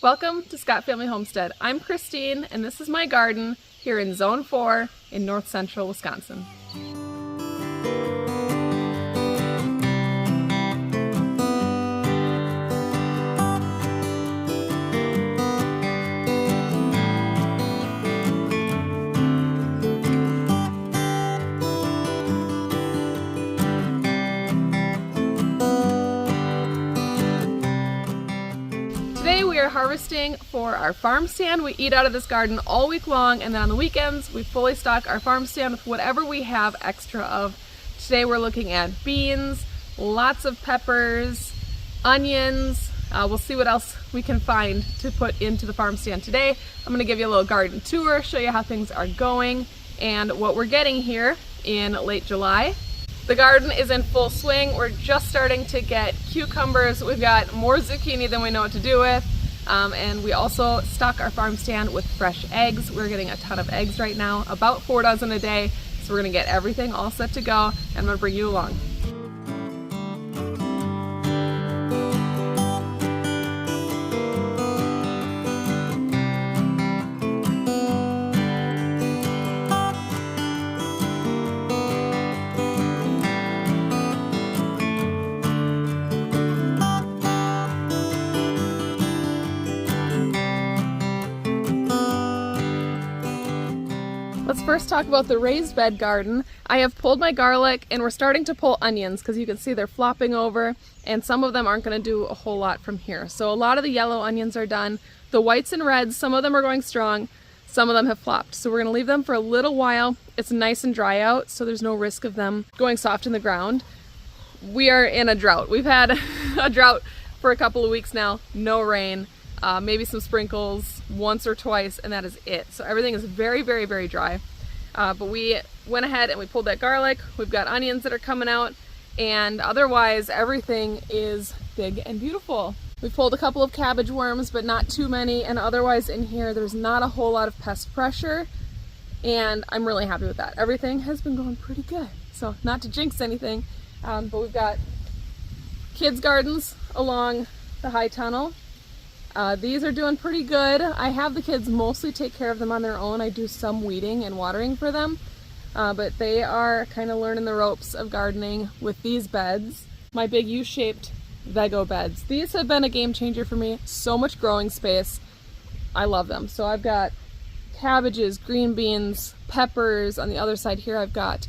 Welcome to Scott Family Homestead. I'm Christine and this is my garden here in Zone 4 in north central Wisconsin. Today we are harvesting for our farm stand. We eat out of this garden all week long, and then on the weekends we fully stock our farm stand with whatever we have extra of. Today we're looking at beans, lots of peppers, onions. We'll see what else we can find to put into the farm stand today. I'm going to give you a little garden tour, show you how things are going and what we're getting here in late July. The garden is in full swing. We're just starting to get cucumbers. We've got more zucchini than we know what to do with. And we also stock our farm stand with fresh eggs. We're getting a ton of eggs right now, about 4 dozen a day. So we're gonna get everything all set to go, and I'm gonna bring you along. Let's first talk about the raised bed garden. I have pulled my garlic and we're starting to pull onions because you can see they're flopping over, and some of them aren't going to do a whole lot from here. So a lot of the yellow onions are done. The whites and reds, some of them are going strong, some of them have flopped. So we're going to leave them for a little while. It's nice and dry out, so there's no risk of them going soft in the ground. We are in a drought. We've had a drought for a couple of weeks now, no rain. Maybe some sprinkles once or twice, and that is it. So everything is very, very, very dry. But we went ahead and we pulled that garlic. We've got onions that are coming out, and otherwise everything is big and beautiful. We pulled a couple of cabbage worms, but not too many, and otherwise in here there's not a whole lot of pest pressure, and I'm really happy with that. Everything has been going pretty good. So not to jinx anything, but we've got kids' gardens along the high tunnel. These are doing pretty good. I have the kids mostly take care of them on their own. I do some weeding and watering for them, but they are kind of learning the ropes of gardening with these beds. My big U-shaped Vego beds. These have been a game changer for me. So much growing space. I love them. So I've got cabbages, green beans, peppers. On the other side here I've got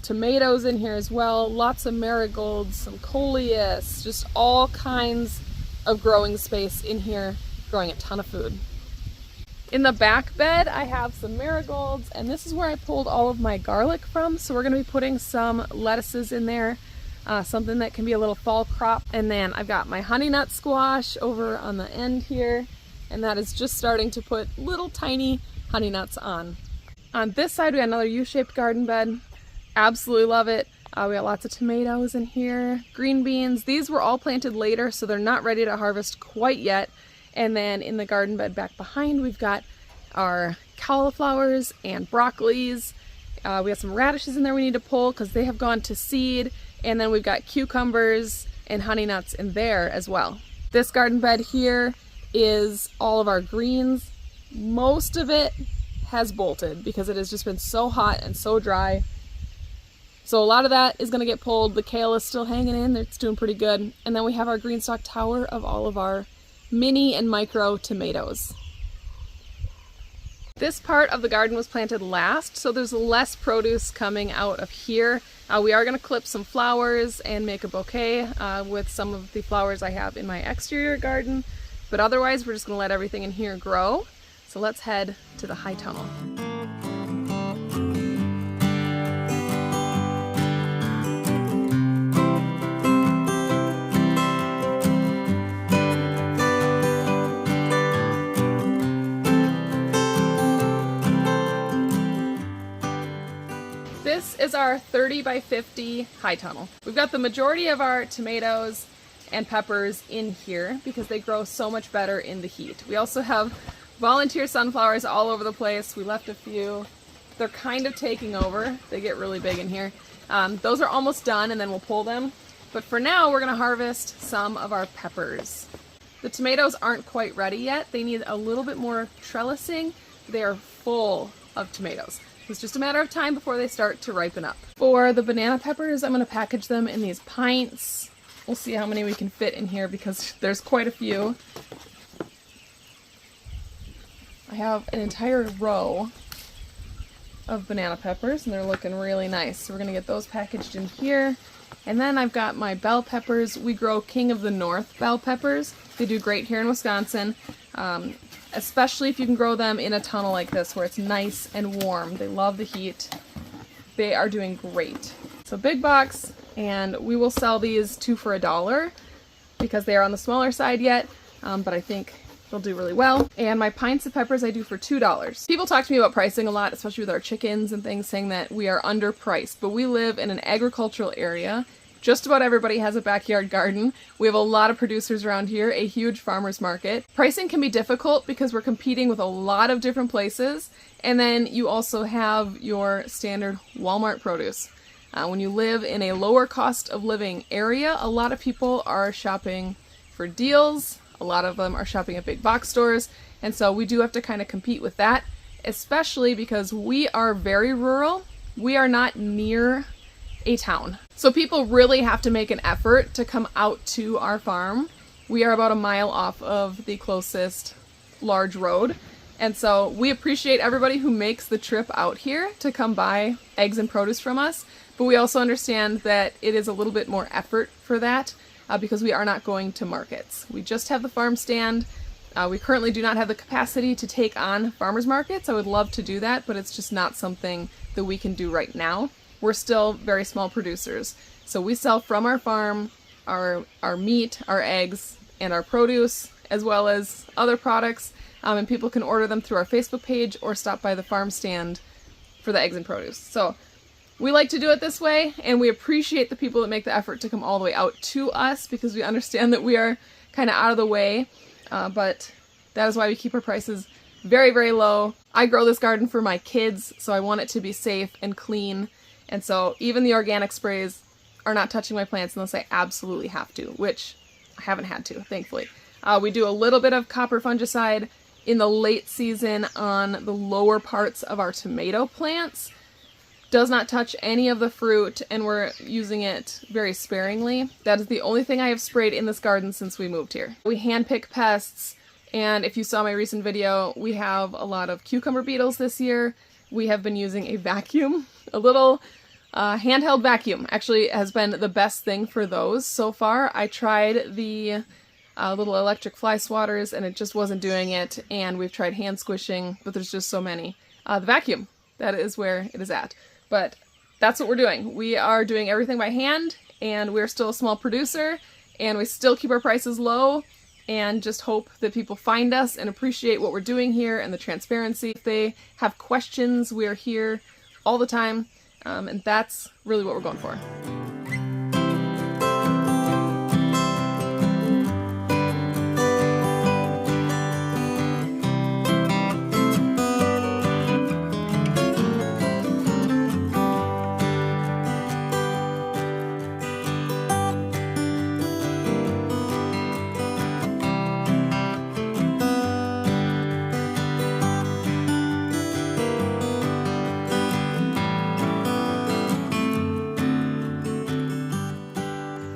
tomatoes in here as well. Lots of marigolds, some coleus, just all kinds of growing space in here, growing a ton of food. In the back bed I have some marigolds, and this is where I pulled all of my garlic from, so we're going to be putting some lettuces in there, something that can be a little fall crop. And then I've got my honey nut squash over on the end here, and that is just starting to put little tiny honey nuts on. On this side we got another U-shaped garden bed. Absolutely love it. We got lots of tomatoes in here, green beans. These were all planted later, so they're not ready to harvest quite yet. And then in the garden bed back behind, we've got our cauliflowers and broccolis. We have some radishes in there we need to pull because they have gone to seed. And then we've got cucumbers and honey nuts in there as well. This garden bed here is all of our greens. Most of it has bolted because it has just been so hot and so dry. So a lot of that is going to get pulled. The kale is still hanging in, it's doing pretty good. And then we have our green stalk tower of all of our mini and micro tomatoes. This part of the garden was planted last, so there's less produce coming out of here. We are going to clip some flowers and make a bouquet with some of the flowers I have in my exterior garden. But otherwise we're just going to let everything in here grow. So let's head to the high tunnel. This is our 30 by 50 high tunnel. We've got the majority of our tomatoes and peppers in here because they grow so much better in the heat. We also have volunteer sunflowers all over the place. We left a few. They're kind of taking over. They get really big in here. Those are almost done and then we'll pull them. But for now, we're going to harvest some of our peppers. The tomatoes aren't quite ready yet. They need a little bit more trellising. They are full of tomatoes. It's just a matter of time before they start to ripen up. For the banana peppers, I'm going to package them in these pints. We'll see how many we can fit in here because there's quite a few. I have an entire row of banana peppers and they're looking really nice. So we're going to get those packaged in here. And then I've got my bell peppers. We grow King of the North bell peppers. They do great here in Wisconsin, especially if you can grow them in a tunnel like this where it's nice and warm. They love the heat. They are doing great. So big box, and we will sell these 2 for $1 because they are on the smaller side yet, but I think they'll do really well. And my pints of peppers I do for $2. People talk to me about pricing a lot, especially with our chickens and things, saying that we are underpriced, but we live in an agricultural area. Just about everybody has a backyard garden. We have a lot of producers around here, a huge farmer's market. Pricing can be difficult because we're competing with a lot of different places, and then you also have your standard Walmart produce. When you live in a lower cost of living area, a lot of people are shopping for deals. A lot of them are shopping at big box stores, and so we do have to kind of compete with that, especially because we are very rural. We are not near a town. So people really have to make an effort to come out to our farm. We are about a mile off of the closest large road, and so we appreciate everybody who makes the trip out here to come buy eggs and produce from us, but we also understand that it is a little bit more effort for that. Because we are not going to markets. We just have the farm stand. We currently do not have the capacity to take on farmers markets. I would love to do that, but it's just not something that we can do right now. We're still very small producers. So we sell from our farm, our meat, our eggs, and our produce, as well as other products, and people can order them through our Facebook page or stop by the farm stand for the eggs and produce. So we like to do it this way, and we appreciate the people that make the effort to come all the way out to us because we understand that we are kind of out of the way, but that is why we keep our prices very, very low. I grow this garden for my kids, so I want it to be safe and clean, and so even the organic sprays are not touching my plants unless I absolutely have to, which I haven't had to, thankfully. We do a little bit of copper fungicide in the late season on the lower parts of our tomato plants. Does not touch any of the fruit, and we're using it very sparingly. That is the only thing I have sprayed in this garden since we moved here. We handpick pests, and if you saw my recent video, we have a lot of cucumber beetles this year. We have been using a vacuum, a little handheld vacuum. Actually has been the best thing for those so far. I tried the little electric fly swatters, and it just wasn't doing it, and we've tried hand squishing, but there's just so many. The vacuum, that is where it is at. But that's what we're doing. We are doing everything by hand, and we're still a small producer, and we still keep our prices low, and just hope that people find us and appreciate what we're doing here and the transparency. If they have questions, we are here all the time, and that's really what we're going for.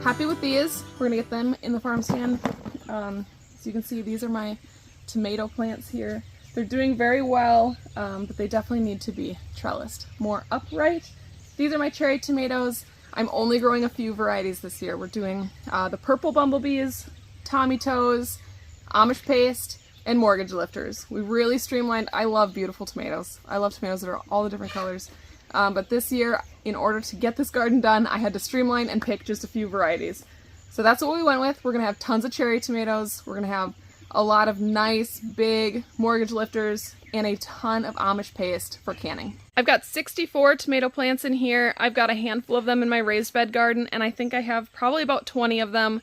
Happy with these. We're gonna get them in the farm stand. So you can see these are my tomato plants here. They're doing very well, but they definitely need to be trellised more upright. These are my cherry tomatoes. I'm only growing a few varieties this year. We're doing the purple bumblebees, Tommy toes, Amish paste, and mortgage lifters. We really streamlined. I love beautiful tomatoes. I love tomatoes that are all the different colors. But this year, in order to get this garden done, I had to streamline and pick just a few varieties. So that's what we went with. We're gonna have tons of cherry tomatoes. We're gonna have a lot of nice, big mortgage lifters and a ton of Amish paste for canning. I've got 64 tomato plants in here. I've got a handful of them in my raised bed garden, and I think I have probably about 20 of them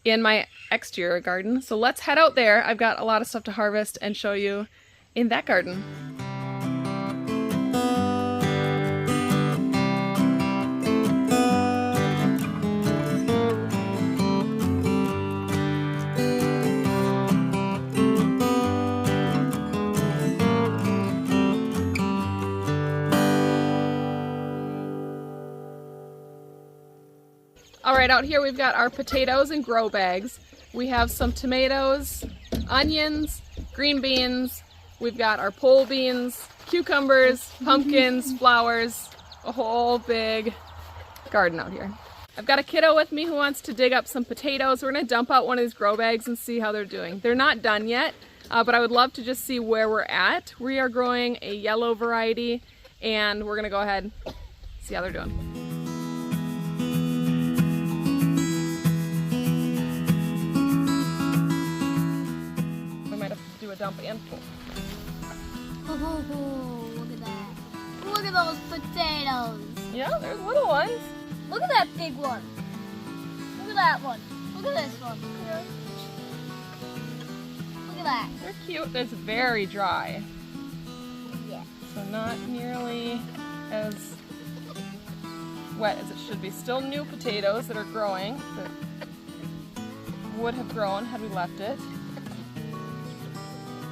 in my exterior garden. So let's head out there. I've got a lot of stuff to harvest and show you in that garden. right, out here we've got our potatoes in grow bags. We have some tomatoes, onions, green beans. We've got our pole beans, cucumbers, pumpkins, flowers, a whole big garden out here. I've got a kiddo with me who wants to dig up some potatoes. We're gonna dump out one of these grow bags and see how they're doing. They're not done yet, but I would love to just see where we're at. We are growing a yellow variety, and we're gonna go ahead and see how they're doing. We might have to do a dump and pull. Oh, look at that. Look at those potatoes. Yeah, there's little ones. Look at that big one. Look at that one. Look at this one. Look at that. They're cute. It's very dry. Yeah. So not nearly as wet as it should be. Still new potatoes that are growing, that would have grown had we left it.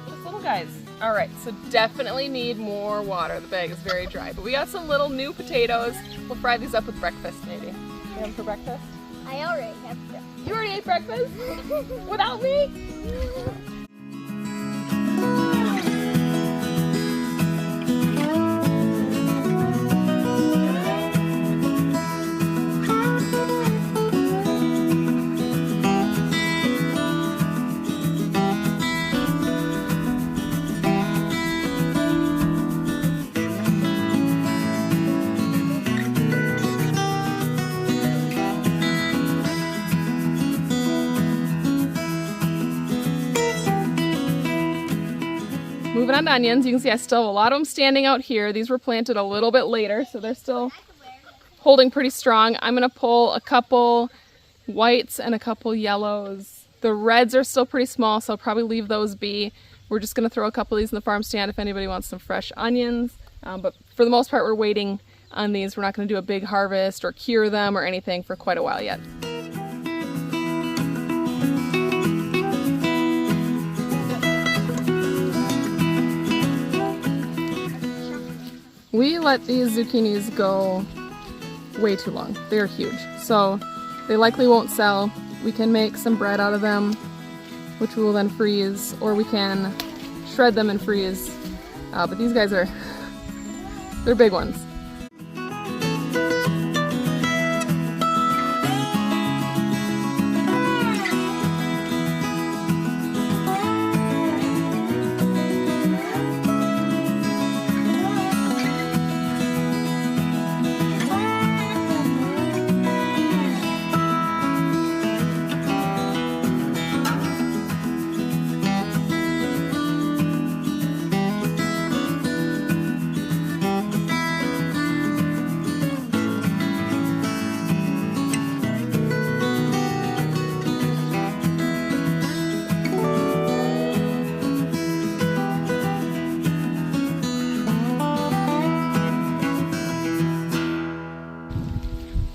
Just little guys. All right, so definitely need more water. The bag is very dry, but we got some little new potatoes. We'll fry these up with breakfast maybe. You have them for breakfast? I already have breakfast. You already ate breakfast? Without me? Moving on to onions, you can see I still have a lot of them standing out here. These were planted a little bit later, so they're still holding pretty strong. I'm going to pull a couple whites and a couple yellows. The reds are still pretty small, so I'll probably leave those be. We're just going to throw a couple of these in the farm stand if anybody wants some fresh onions. But for the most part, we're waiting on these. We're not going to do a big harvest or cure them or anything for quite a while yet. We let these zucchinis go way too long. They're huge, so they likely won't sell. We can make some bread out of them, which we will then freeze, or we can shred them and freeze. But these guys they're big ones.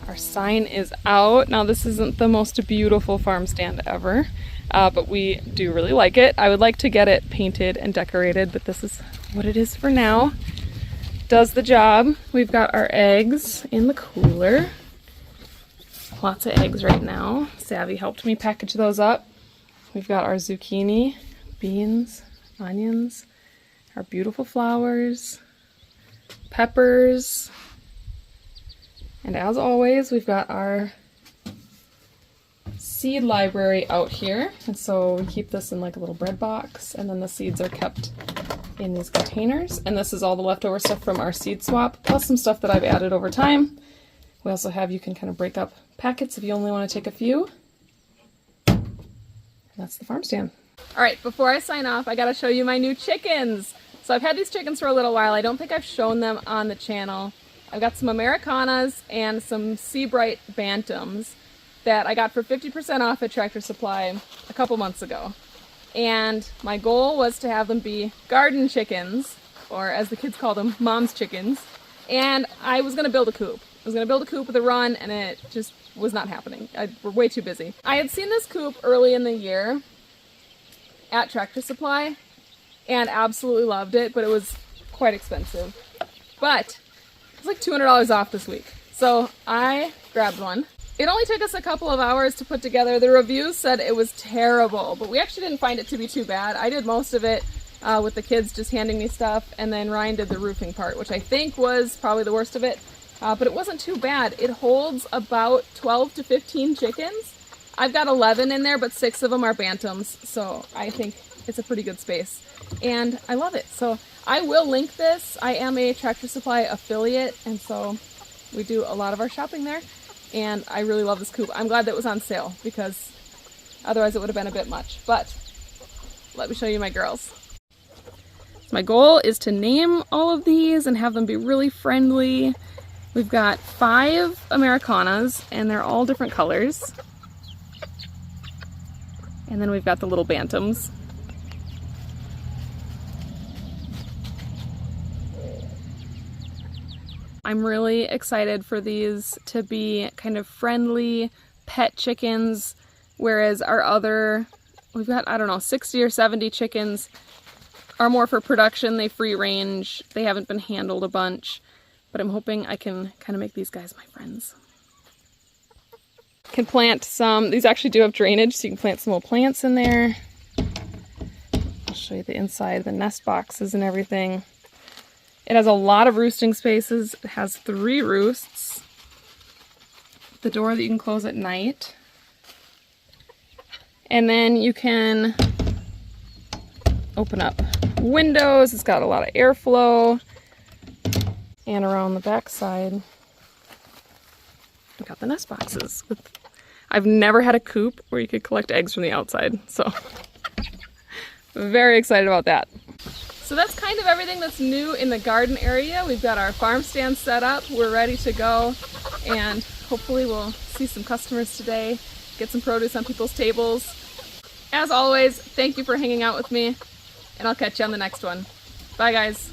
Our sign is out. Now this isn't the most beautiful farm stand ever, but we do really like it. I would like to get it painted and decorated, but this is what it is for now. Does the job. We've got our eggs in the cooler. Lots of eggs right now. Savvy helped me package those up. We've got our zucchini, beans, onions, our beautiful flowers, peppers, and as always, we've got our seed library out here. And so we keep this in like a little bread box, and then the seeds are kept in these containers. And this is all the leftover stuff from our seed swap, plus some stuff that I've added over time. We also have, you can kind of break up packets if you only want to take a few. And that's the farm stand. All right, before I sign off, I gotta show you my new chickens. So I've had these chickens for a little while. I don't think I've shown them on the channel. I've got some Americanas and some Seabright Bantams that I got for 50% off at Tractor Supply a couple months ago. And my goal was to have them be garden chickens, or as the kids call them, mom's chickens. And I was gonna build a coop. I was gonna build a coop with a run, and it just was not happening. We're way too busy. I had seen this coop early in the year at Tractor Supply and absolutely loved it, but it was quite expensive. But it was like $200 off this week. So I grabbed one. It only took us a couple of hours to put together. The reviews said it was terrible, but we actually didn't find it to be too bad. I did most of it with the kids just handing me stuff, and then Ryan did the roofing part, which I think was probably the worst of it, but it wasn't too bad. It holds about 12 to 15 chickens. I've got 11 in there, but 6 of them are bantams, so I think it's a pretty good space, and I love it. So I will link this. I am a Tractor Supply affiliate, and so we do a lot of our shopping there. And I really love this coop. I'm glad that it was on sale because otherwise it would have been a bit much. But let me show you my girls. So my goal is to name all of these and have them be really friendly. We've got 5 Americanas and they're all different colors. And then we've got the little bantams. I'm really excited for these to be kind of friendly pet chickens, whereas our other, we've got, I don't know, 60 or 70 chickens are more for production. They free range. They haven't been handled a bunch, but I'm hoping I can kind of make these guys my friends. Can plant some, these actually do have drainage, so you can plant some little plants in there. I'll show you the inside, the nest boxes and everything. It has a lot of roosting spaces. It has 3 roosts. The door that you can close at night. And then you can open up windows. It's got a lot of airflow. And around the back side, we've got the nest boxes. I've never had a coop where you could collect eggs from the outside, so very excited about that. So that's kind of everything that's new in the garden area. We've got our farm stand set up. We're ready to go, and hopefully we'll see some customers today, get some produce on people's tables. As always, thank you for hanging out with me, and I'll catch you on the next one. Bye, guys.